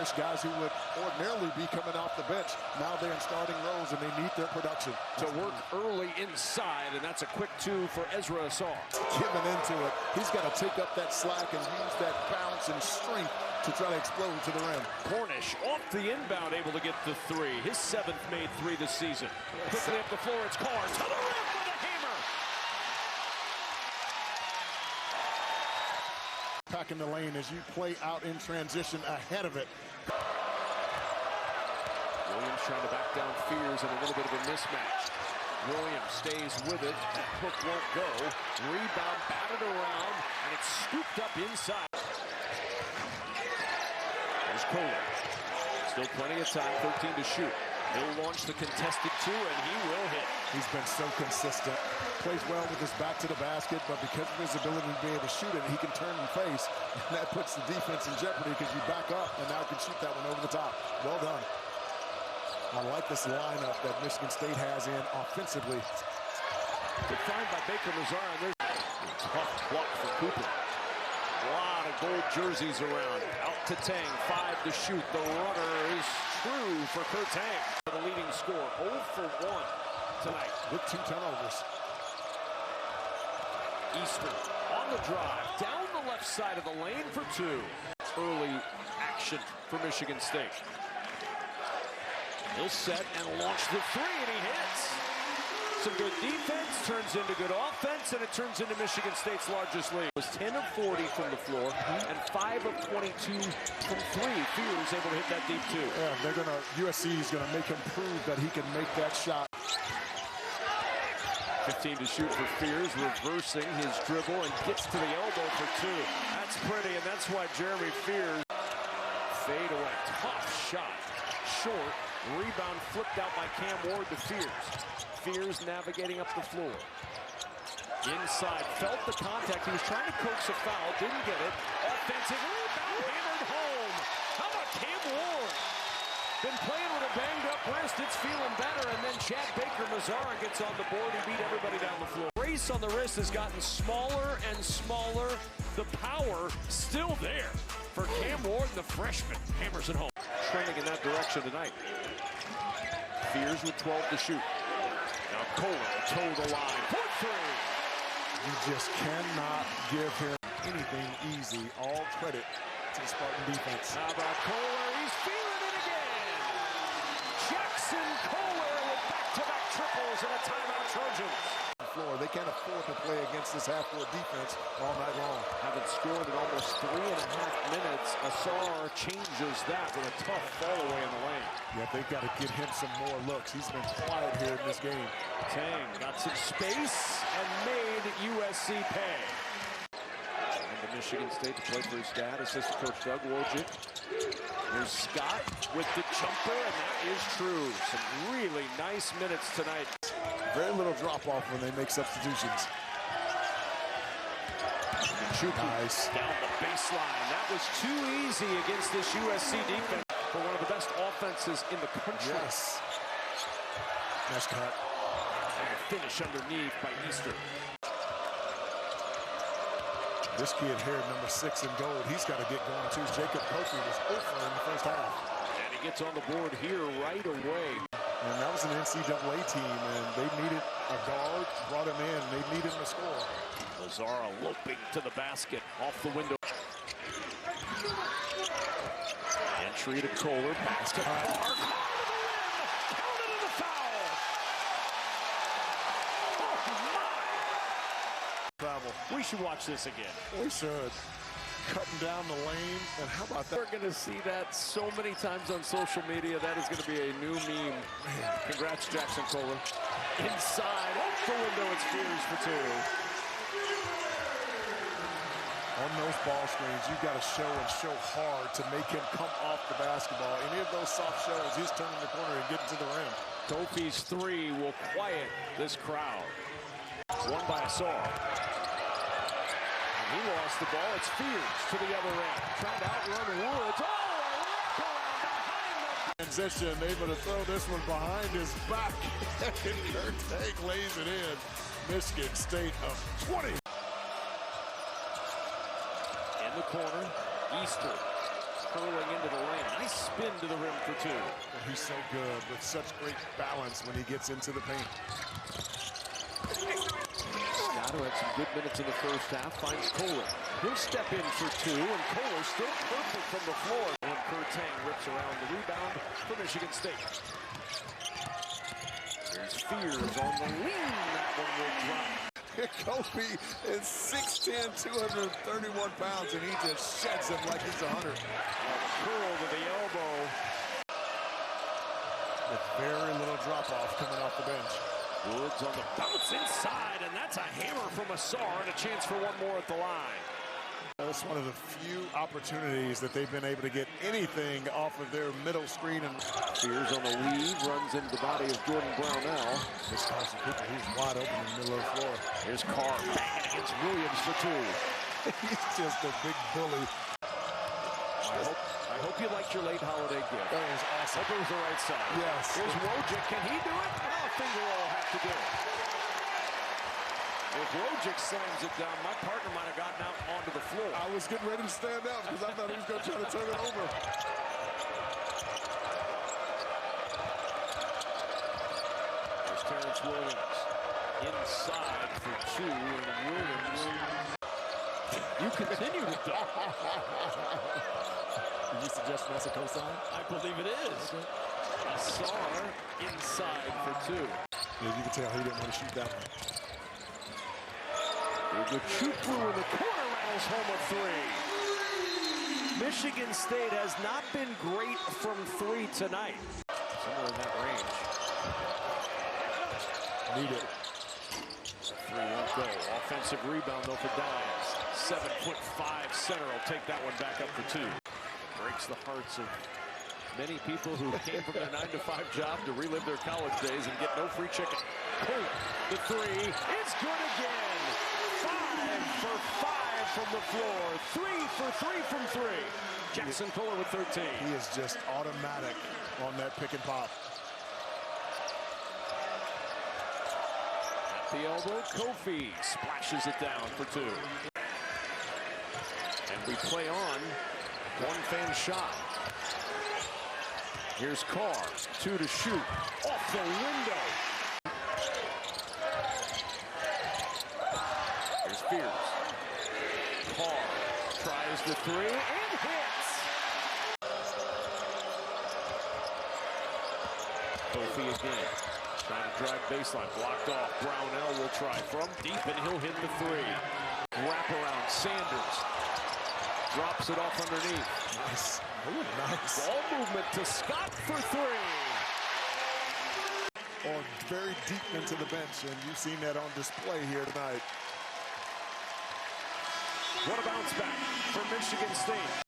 bench, guys who would ordinarily be coming off the bench. Now they're in starting roles, and they need their production. To work early inside, and that's a quick 2 for Ezra Asar. Giving into it. He's got to take up that slack and use that bounce and strength to try to explode to the rim. Cornish off the inbound, able to get the 3. His 7th made 3 this season. Quickly up the floor, it's Carr to the rim with a hammer. Back in the lane as you play out in transition ahead of it. Williams trying to back down Fears and a little bit of a mismatch. Williams stays with it. That hook won't go. Rebound batted around, and it's scooped up inside. There's Kohler. Still plenty of time, 13 to shoot. He'll launch the contested 2, and he will hit. He's been so consistent. Plays well with his back to the basket, but because of his ability to be able to shoot it, he can turn and face. And that puts the defense in jeopardy because you back up and now can shoot that one over the top. Well done. I like this lineup that Michigan State has in offensively. Defined by Baker Mazar. There's a tough block for Cooper. A lot of gold jerseys around. Out to Tang, 5 to shoot. The runner is true for Kurt Tang. The leading scorer, 0 for 1 tonight. With 2 turnovers. Easter on the drive, down the left side of the lane for 2. Early action for Michigan State. He'll set and launch the 3, and he hits. Some good defense turns into good offense, and it turns into Michigan State's largest lead. It was 10 of 40 from the floor and 5 of 22 from 3. Fears able to hit that deep 2. Yeah, USC is gonna make him prove that he can make that shot. 15 to shoot for Fears, reversing his dribble and gets to the elbow for 2. That's pretty, and that's why Jeremy Fears fade away. Tough shot, short. Rebound flipped out by Cam Ward to Fears. Fears navigating up the floor. Inside, felt the contact. He was trying to coax a foul, didn't get it. Offensive rebound, hammered home. How about Cam Ward? Been playing with a banged-up wrist. It's feeling better, and then Chad Baker Mazara gets on the board. He beat everybody down the floor. Brace on the wrist has gotten smaller and smaller. The power still there for Cam Ward, the freshman. Hammers it home. Trending in that direction tonight. Fears with 12 to shoot. Now Kohler toe the line for 3. You just cannot give him anything easy. All credit to the Spartan defense. How about Kohler? He's feeling it again. Jackson Kohler with back-to-back triples and a timeout Trojans. Floor. They can't afford to play against this half-court defense all night long. Haven't scored in almost 3.5 minutes. Asar changes that with a tough fall away in the lane. Yeah, they've got to get him some more looks. He's been quiet here in this game. Tang got some space and made USC pay. And to Michigan State to play for his dad, assistant coach Doug Wojcik. There's Scott with the jumper, and that is true. Some really nice minutes tonight. Very little drop-off when they make substitutions. Nice. Down the baseline. That was too easy against this USC defense for one of the best offenses in the country. Yes. Nice cut. And a finish underneath by Easter. This kid here, number 6 in gold, he's got to get going too. Jacob Kofi was over in the first half. And he gets on the board here right away. And that was an NCAA team, and they needed a guard, brought him in, they needed him to score. Lazara loping to the basket, off the window. Entry to Kohler, basket. Counted in the foul. Oh, my. Travel. We should watch this again. We should. Cutting down the lane, and how about that? We're going to see that so many times on social media. That is going to be a new meme. Congrats, Jackson Kohler. Inside, off the window, it's Fears for 2. On those ball screens, you've got to show hard to make him come off the basketball. Any of those soft shows, he's turning the corner and getting to the rim. Kofi's 3 will quiet this crowd. Won by Asar. He lost the ball. It's Fears to the other end. Trying to outrun Woods. Oh, a wraparound behind the transition. Able to throw this one behind his back. And Kurt Tang lays it in. Michigan State of 20. In the corner, Easter curling into the lane. Nice spin to the rim for two. He's so good with such great balance when he gets into the paint. Gatto had some good minutes in the first half. Finds Kohler. He'll step in for two, and Kohler still perfect from the floor. And Kurtang rips around the rebound for Michigan State. There's Fears on the lean. That one will drop. Kofi is 6'10", 231 pounds, and he just sheds him like he's 100. Curl to the elbow. With very little drop-off coming off the bench. Woods on the bounce inside, and that's a hammer from Asar, and a chance for one more at the line. That's one of the few opportunities that they've been able to get anything off of their middle screen. And Fears on the lead, runs into the body of Jordan Brownell. This Carson Cooper, he's wide open in the middle of the floor. Here's Carr banging against Williams for two. He's just a big bully. I hope you liked your late holiday gift. That was awesome. Hope it was the right side. Yes. Here's Wojcik. Can he do it? Oh, a finger roll have to do it. If Wojcik slams it down, my partner might have gotten out onto the floor. I was getting ready to stand up because I thought he was going to try to turn it over. There's Terrence Williams. Inside for two, and Williams. You continue to dunk. Did you suggest that's a cosign? I believe it is. Asar inside for two. Yeah, you can tell he didn't want to shoot that one. The Chupu in the corner rattles home a three. Michigan State has not been great from three tonight. Somewhere in that range. Need it. Three won't go. Offensive rebound though for Downs. 7'5" center will take that one back up for two. Breaks the hearts of many people who came from their 9-to-5 job to relive their college days and get no free chicken. Oh, the three is good again. 5 for 5 from the floor. 3 for 3 from three. Jackson Kohler with 13. He is just automatic on that pick and pop. At the elbow, Kofi splashes it down for two. And we play on. One fan shot. Here's Carr, two to shoot. Off the window. Here's Fears. Carr tries the three and hits. Kofi again. Trying to drive baseline. Blocked off. Brownell will try from deep, and he'll hit the three. Wrap around. Sanders. Drops it off underneath. Nice. Ooh, nice. Ball movement to Scott for three. Or very deep into the bench, and you've seen that on display here tonight. What a bounce back for Michigan State.